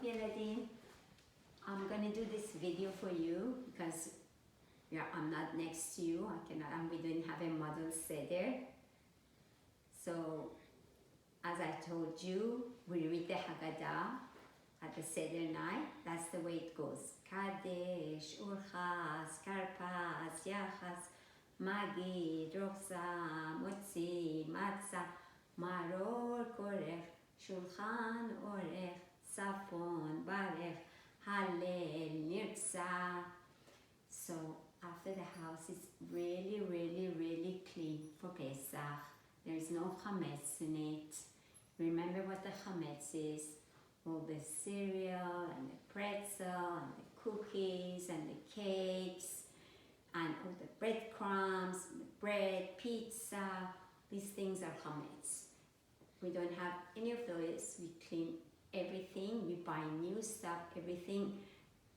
ילדים. I'm gonna do this video for you because I'm not next to you. We didn't have a model Seder. So, as I told you, we read the Haggadah at the Seder night. That's the way it goes. Kadesh, Urchas, Karpas, Yachas, Magid, Rochza, Motzi, Matzah, Maror, Korech, Shulchan, Orech, Safon, Barech, Hallel, Nirtzah. So after the house is really, really, really clean for Pesach. There is no chametz in it. Remember what the chametz is. All the cereal and the pretzel and the cookies and the cakes and all the breadcrumbs, the bread, pizza. These things are chametz. We don't have any of those. We clean everything. We buy new stuff, everything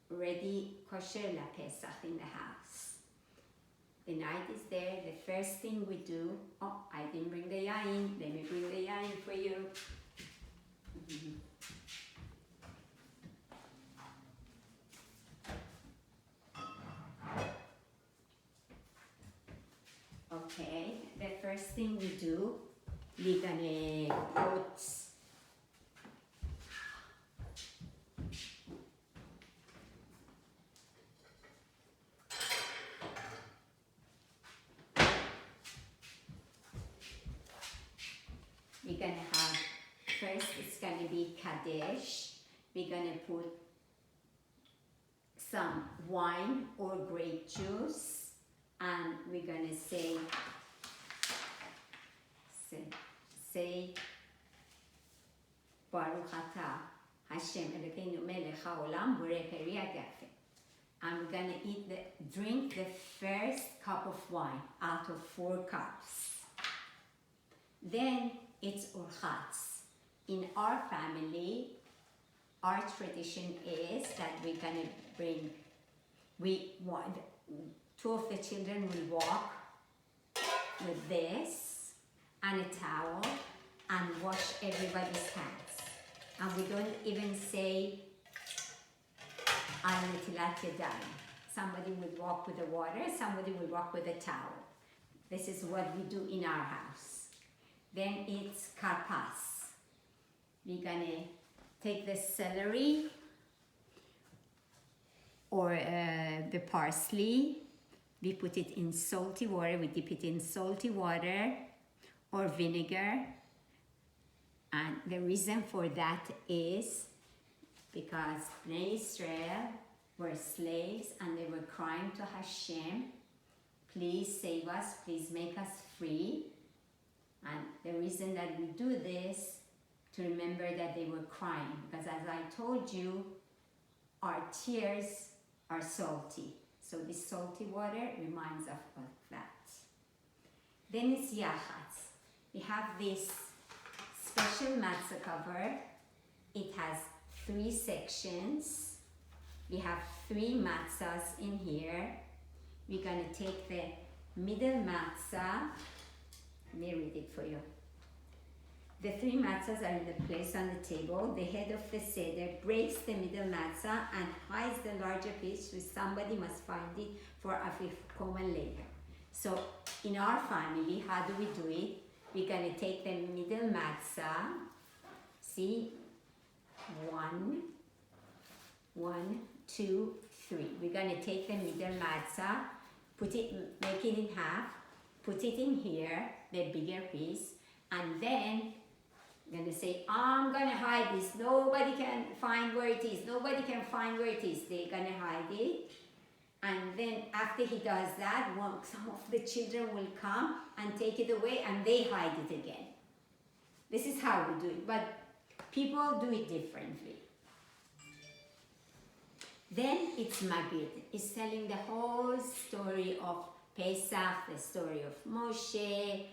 ready, kosher la Pesach in the house. The night is there. The first thing we do, I didn't bring the yain. Let me bring the yain for you. Okay, the first thing we do, we're gonna put first it's gonna be Kadesh. We're gonna put some wine or grape juice, and we're gonna say Baruch Atah Hashem Elokeinu Melech Haolam Borei Peri Hagafen. And we're gonna drink the first cup of wine out of 4 cups. Then it's Urchatz. In our family, our tradition is that we're gonna bring, 2 of the children will walk with this and a towel and wash everybody's hands. And we don't even say Al Netilat Yadayim. Somebody will walk with the water, somebody will walk with a towel. This is what we do in our house. Then it's Karpas. We're gonna take the celery or the parsley. We put it in salty water. We dip it in salty water or vinegar. And the reason for that is because Bnei Israel were slaves and they were crying to Hashem, please save us, please make us free. And the reason that we do this, to remember that they were crying, because as I told you, our tears are salty. So this salty water reminds us of that. Then it's Yachatz. We have this special matzah cover. It has 3 sections. We have 3 matzahs in here. We're gonna take the middle matzah. Let me read it for you. The 3 matzahs are in the place on the table. The head of the Seder breaks the middle matzah and hides the larger piece, which somebody must find it for Afikoman later. So in our family, how do we do it? We're gonna take the middle matzah. See, 1, 2, 3. We're gonna take the middle matzah, make it in half, put it in here, the bigger piece, and then I'm gonna say, I'm gonna hide this. Nobody can find where it is. Nobody can find where it is. They're gonna hide it. And then after he does that, some of the children will come and take it away and they hide it again. This is how we do it, but people do it differently. Then it's Magid. It's telling the whole story of Pesach, the story of Moshe,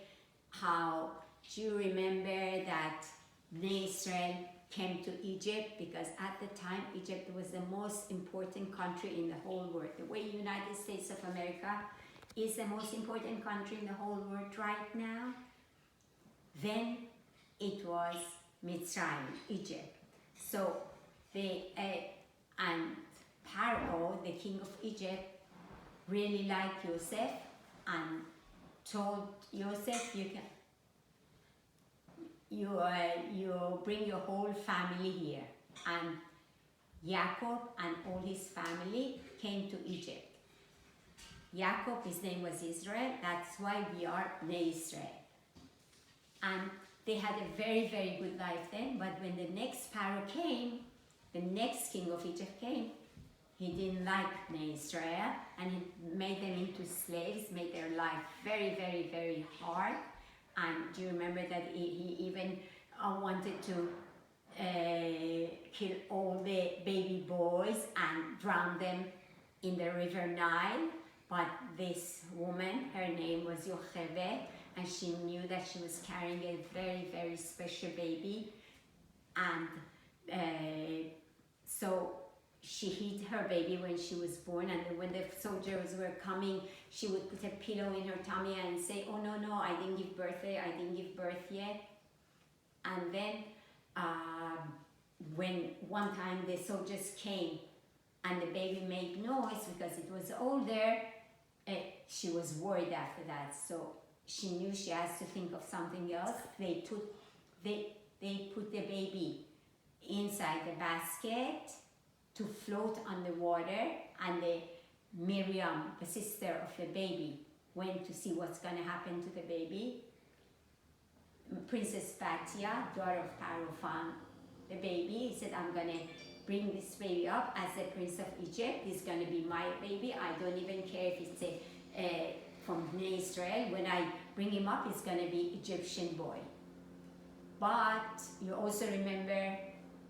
how do you remember that Bnei Israel came to Egypt, because at the time Egypt was the most important country in the whole world. The way United States of America is the most important country in the whole world right now. Then it was Mitzrayim, Egypt. So And Pharaoh, the king of Egypt, really liked Joseph and told Joseph, you bring your whole family here. And Jacob and all his family came to Egypt. Jacob, his name was Israel, that's why we are Bnei Israel. And they had a very, very good life then, but when the next Pharaoh came, the next king of Egypt came, he didn't like Bnei Israel, and he made them into slaves, made their life very, very, very hard. And do you remember that he even wanted to kill all the baby boys and drown them in the river Nile? But this woman, her name was Yocheved, and she knew that she was carrying a very, very special baby. And so she hid her baby when she was born, and when the soldiers were coming, she would put a pillow in her tummy and say, oh no, no, I didn't give birth yet, I didn't give birth yet. And then when one time the soldiers came and the baby made noise because it was older, she was worried after that. So she knew she has to think of something else. They put the baby inside the basket to float on the water, and Miriam, the sister of the baby, went to see what's going to happen to the baby. Princess Batia, daughter of Pharaoh, found the baby. He said, I'm going to bring this baby up as the prince of Egypt. He's going to be my baby. I don't even care if it's from Bnei Israel. When I bring him up, he's going to be Egyptian boy. But you also remember,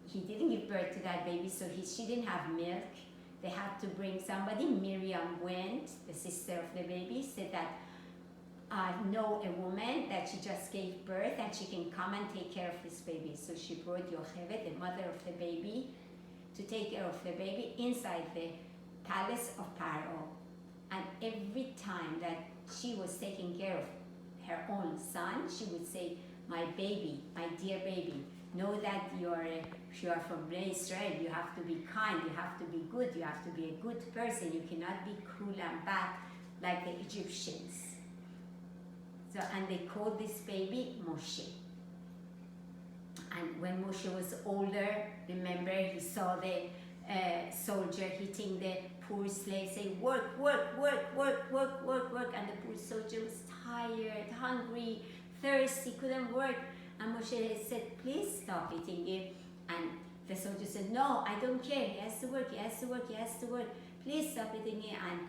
he didn't give birth to that baby, so she didn't have milk. They had to bring somebody. Miriam went, the sister of the baby, said that I know a woman that she just gave birth and she can come and take care of this baby. So she brought Yocheved, the mother of the baby, to take care of the baby inside the palace of Pharaoh. And every time that she was taking care of her own son, she would say, my baby, my dear baby, know that you are from Bnei Israel. You have to be kind, you have to be good, you have to be a good person. You cannot be cruel and bad like the Egyptians. So, and they called this baby Moshe. And when Moshe was older, remember, he saw the soldier hitting the poor slave, saying, work, work, work, work, work, work, work. And the poor soldier was tired, hungry, thirsty, couldn't work. And Moshe said, please stop eating it. And the soldier said, no, I don't care. He has to work, he has to work, he has to work. Please stop eating it. And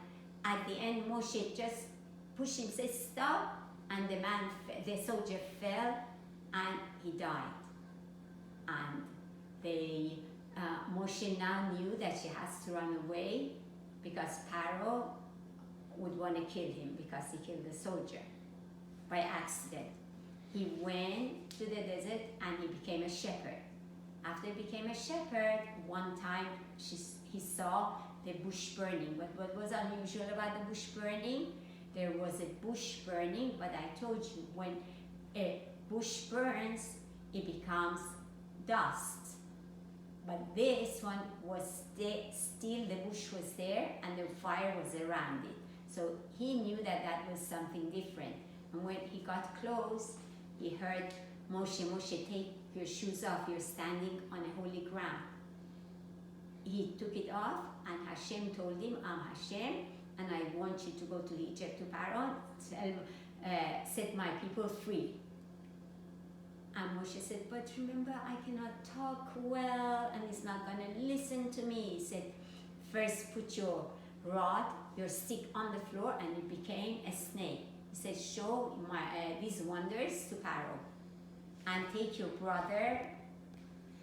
at the end, Moshe just pushed him, said, stop. And the soldier fell and he died. And Moshe now knew that she has to run away because Pharaoh would want to kill him because he killed the soldier by accident. He went to the desert and he became a shepherd. After he became a shepherd, one time he saw the bush burning. But what was unusual about the bush burning? There was a bush burning, but I told you, when a bush burns, it becomes dust. But this one was still the bush was there and the fire was around it. So he knew that that was something different. And when he got close, he heard, Moshe, Moshe, take your shoes off, you're standing on a holy ground. He took it off and Hashem told him, I'm Hashem, and I want you to go to Egypt, to Pharaoh, set my people free. And Moshe said, but remember, I cannot talk well, and he's not going to listen to me. He said, first put your rod, your stick on the floor, and it became a snake. He said, show these wonders to Pharaoh, and take your brother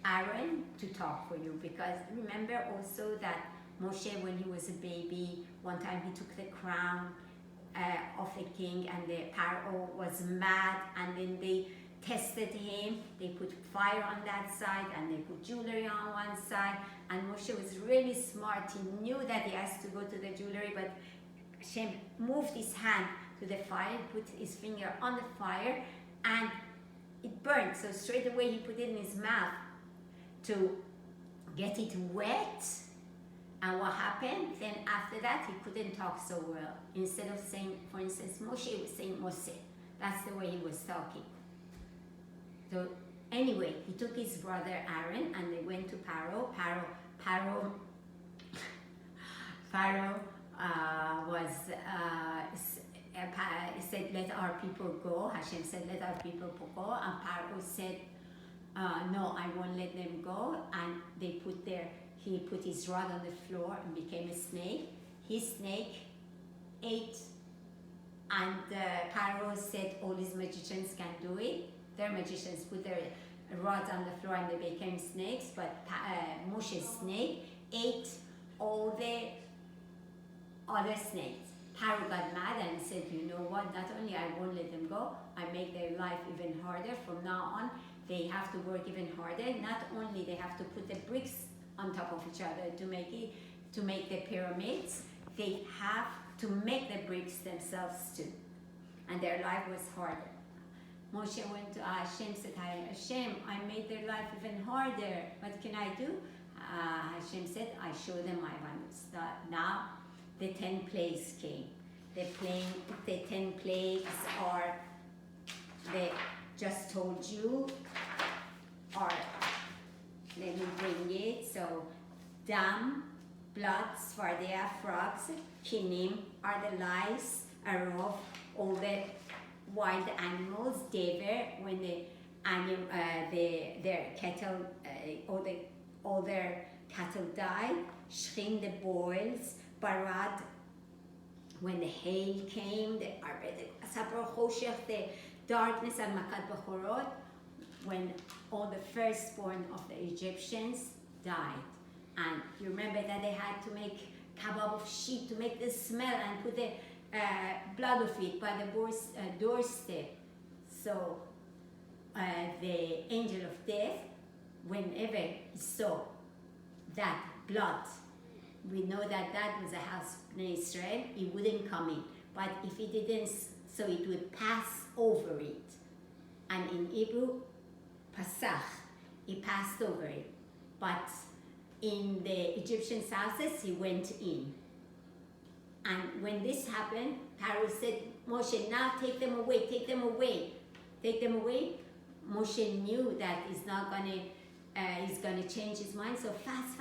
Aaron to talk for you. Because remember also that Moshe, when he was a baby, one time he took the crown of the king, and the Pharaoh was mad, and then they tested him. They put fire on that side and they put jewelry on one side, and Moshe was really smart. He knew that he has to go to the jewelry, but Hashem moved his hand to the fire, put his finger on the fire, and it burned. So straight away he put it in his mouth to get it wet. And what happened? Then after that, he couldn't talk so well. Instead of saying, for instance, Moshe, he was saying Moshe. That's the way he was talking. So anyway, he took his brother Aaron and they went to Pharaoh. Pharaoh said, let our people go. Hashem said, let our people go. And Pharaoh said, no, I won't let them go. And he put his rod on the floor and became a snake. His snake ate. And Pharaoh said all his magicians can do it. Their magicians put their rods on the floor and they became snakes. But Moshe's snake ate all the other snakes. Pharaoh got mad and said, you know what, not only I won't let them go, I make their life even harder. From now on, they have to work even harder. Not only they have to put the bricks on top of each other to make the pyramids, they have to make the bricks themselves too. And their life was harder. Moshe went to Hashem, said, Hashem, I made their life even harder. What can I do? Hashem said, I show them my wonders. Now the 10 plagues came. The 10 plagues are, they just told you, are, let me bring it. So, dam, blood, Sfardea, frogs, kinim are the lice, arov, all the wild animals, dever, when their cattle, all their cattle died, shrin, the boils, barad, when the hail came, the darkness, and makat bechorot, when all the firstborn of the Egyptians died. And you remember that they had to make kebab of sheep to make the smell and put the blood of it by the doorstep. So the angel of death, whenever he saw that blood, we know that that was a house in Israel, he wouldn't come in. But if he didn't, so it would pass over it. And in Hebrew, Pasach, he passed over it. But in the Egyptian houses, he went in. And when this happened, Pharaoh said, Moshe, now take them away, take them away. Take them away. Moshe knew that he's not gonna change his mind, so fast.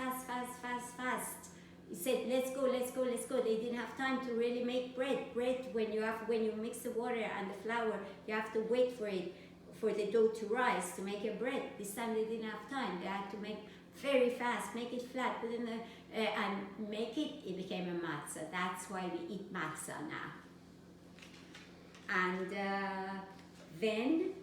He said, let's go. They didn't have time to really make bread. Bread, when you mix the water and the flour, you have to wait for the dough to rise to make a bread. This time they didn't have time. They had to make very fast, make it flat, put in and make it. It became a matzah. That's why we eat matzah now. And then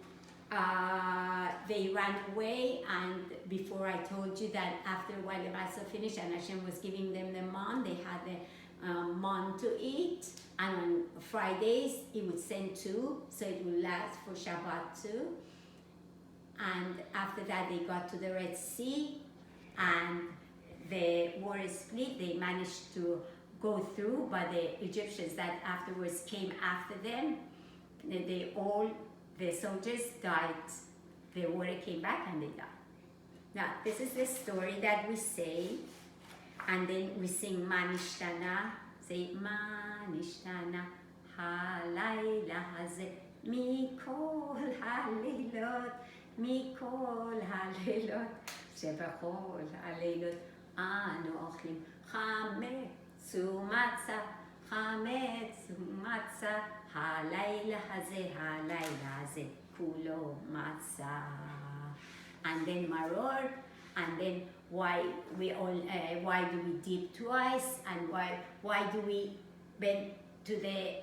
they ran away, and before I told you that after a while the matzah finished and Hashem was giving them the man, they had the man to eat, and on Fridays he would send 2, so it would last for Shabbat too. And after that they got to the Red Sea, and the water split. They managed to go through, but the Egyptians that afterwards came after them, the soldiers died. The water came back and they died. Now, this is the story that we say, and then we sing Manishtana. Say Manishtana, Halayla Hazeh, Mikol Halilot, Mikol Halilot, Shebachol Halilot, Anu Ochlim, Chametz Umatzah, Chametz Umatzah, Halayla Hazeh, Kulo Matzah. And then Maror, and then why do we dip twice, and why do we bend to the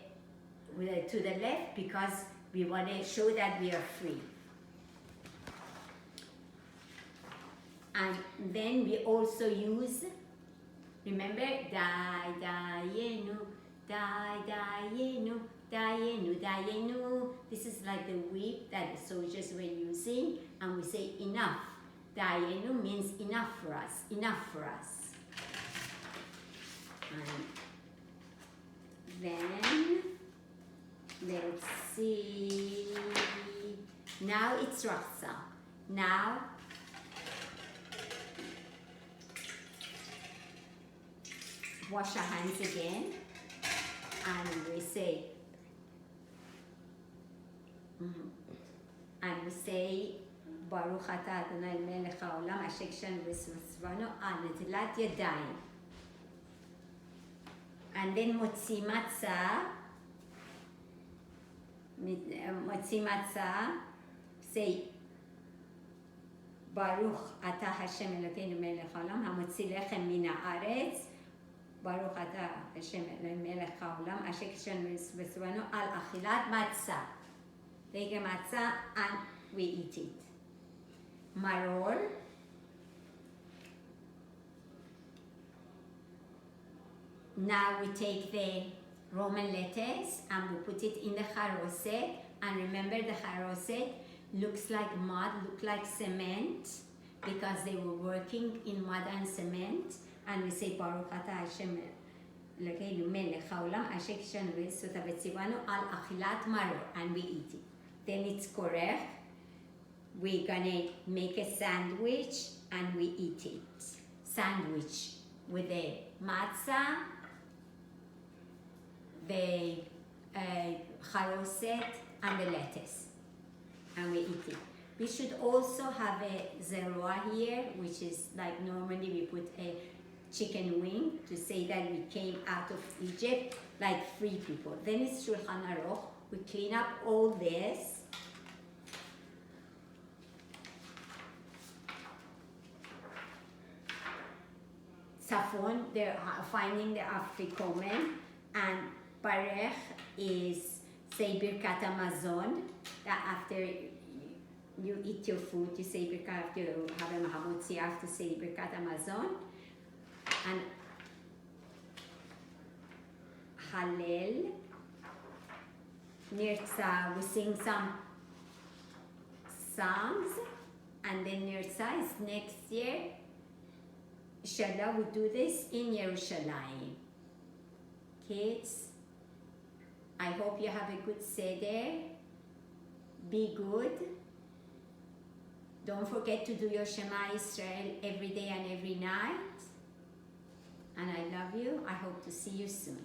left? Because we want to show that we are free. And then we also use, remember, Dayenu, Dayenu, Dayenu, Dayenu. This is like the whip that the soldiers were using, and we say enough. Dayenu means enough for us, enough for us. And then, let's see, now it's Rachza. Now, wash our hands again, and we say, Baruch Ata Adonai Melech Haolam Asher Kshanu V'Svanu על נטילת ידיים. And then מוציא מצה, say, ברוך אתה השם אלוקינו מלך העולם המוציא לחם מן הארץ, ברוך אתה השם אלוהינו מלך העולם אשר קשרנו וסבנו על אכילת מצה. Take a matzah and we eat it. Maror. Now we take the Roman letters and we put it in the charoset. And remember, the charoset looks like mud, looks like cement, because they were working in mud and cement. And we say Baruch Ata Hashem Elokeinu Melech Haolam Asher Kishanu V'Sota V'Tzivanu Al Achilat Maror, and we eat it. Then it's korech. We're gonna make a sandwich and we eat it. Sandwich with the matzah, the charoset, and the lettuce, and we eat it. We should also have a zerua here, which is like normally we put a chicken wing to say that we came out of Egypt like free people. Then it's Shulchan Aruch. We clean up all this. Safon, they're finding the Afrikomen, and Barech is say Birkat Hamazon, that after you eat your food, you say Birkat, after you have a Mahamutzi, you have to say Birkat Hamazon. And Hallel, Nirtza, we sing some songs, and then Nirtza is next year. Inshallah, we do this in Yerushalayim. Kids, I hope you have a good Seder. Be good. Don't forget to do your Shema Israel every day and every night. And I love you. I hope to see you soon.